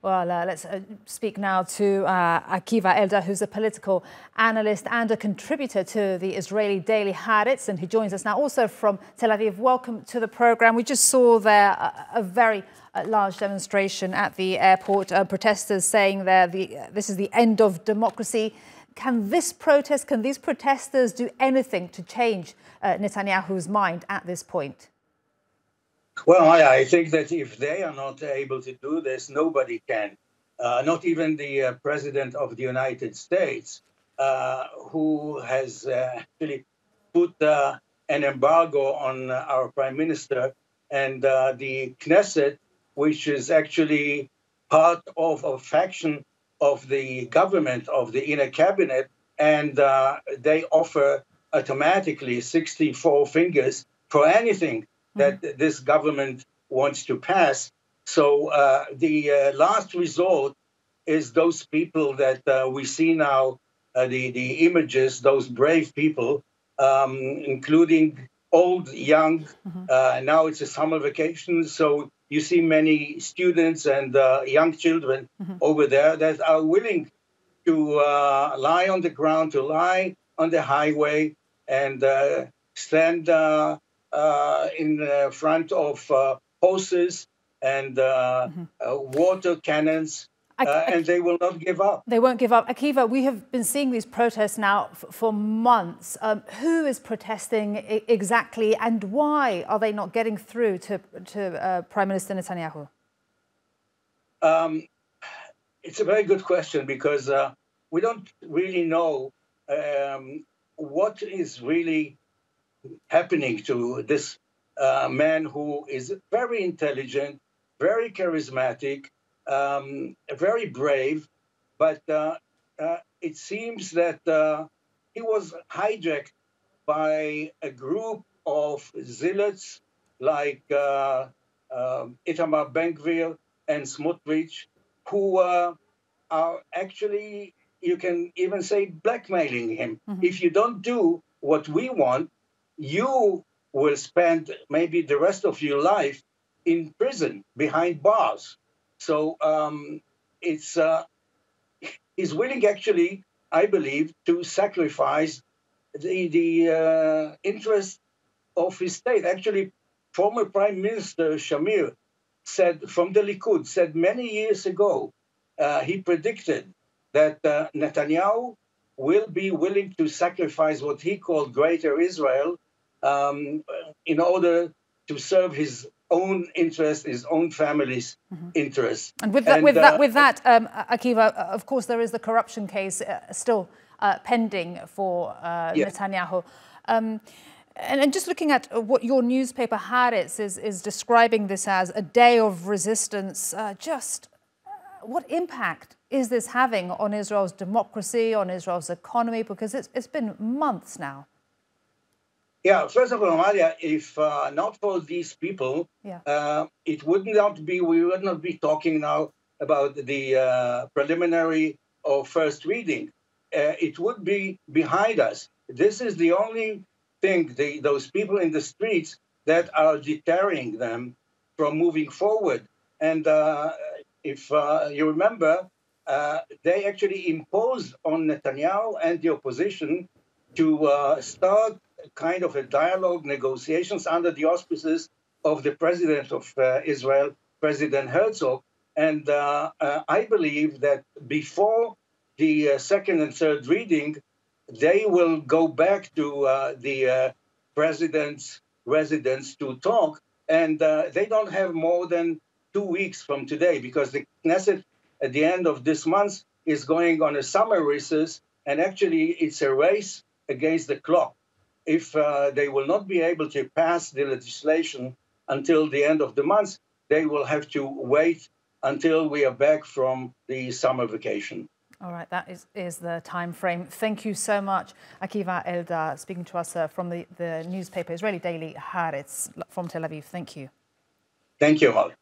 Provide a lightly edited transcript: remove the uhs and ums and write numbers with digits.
Well, let's speak now to Akiva Eldar, who's a political analyst and a contributor to the Israeli daily Haaretz, and he joins us now also from Tel Aviv. Welcome to the program. We just saw there a very large demonstration at the airport, protesters saying this is the end of democracy. Can these protesters do anything to change Netanyahu's mind at this point? Well, I think that if they are not able to do this, nobody can. Not even the President of the United States, who has actually put an embargo on our Prime Minister, and the Knesset, which is actually part of a faction of the government, of the inner cabinet, and they offer automatically 64 fingers for anything that this government wants to pass. So the last resort is those people that we see now, the images, those brave people, including old, young. Now it's a summer vacation, so you see many students and young children over there that are willing to lie on the ground, to lie on the highway and stand in front of hoses and water cannons, and they will not give up. They won't give up. Akiva, we have been seeing these protests now for months. Who is protesting exactly, and why are they not getting through to Prime Minister Netanyahu? It's a very good question, because we don't really know what is really happening to this man who is very intelligent, very charismatic, very brave, but it seems that he was hijacked by a group of zealots like Itamar Ben-Gvir and Smotrich, who are actually, you can even say, blackmailing him. If you don't do what we want, you will spend maybe the rest of your life in prison behind bars. So he's willing, actually, I believe, to sacrifice the interest of his state. Actually, former Prime Minister Shamir said, from the Likud, said many years ago, he predicted that Netanyahu will be willing to sacrifice what he called Greater Israel in order to serve his own interest, his own family's interest. And with that, Akiva, of course, there is the corruption case still pending for Netanyahu. And just looking at what your newspaper Haaretz is describing this as a day of resistance, what impact is this having on Israel's democracy, on Israel's economy? Because it's been months now. Yeah, first of all, Amalia, if not for these people, it would not be, we would not be talking now about the preliminary or first reading. It would be behind us. This is the only thing, those people in the streets, that are deterring them from moving forward. And if you remember, they actually imposed on Netanyahu and the opposition to start kind of a dialogue, negotiations under the auspices of the president of Israel, President Herzog. And I believe that before the second and third reading, they will go back to the president's residence to talk. And they don't have more than 2 weeks from today, because the Knesset at the end of this month is going on a summer recess. And actually, it's a race against the clock. If they will not be able to pass the legislation until the end of the month, they will have to wait until we are back from the summer vacation. All right, that is the time frame. Thank you so much, Akiva Eldar, speaking to us from the newspaper Israeli Daily Haaretz from Tel Aviv. Thank you. Thank you, Molly.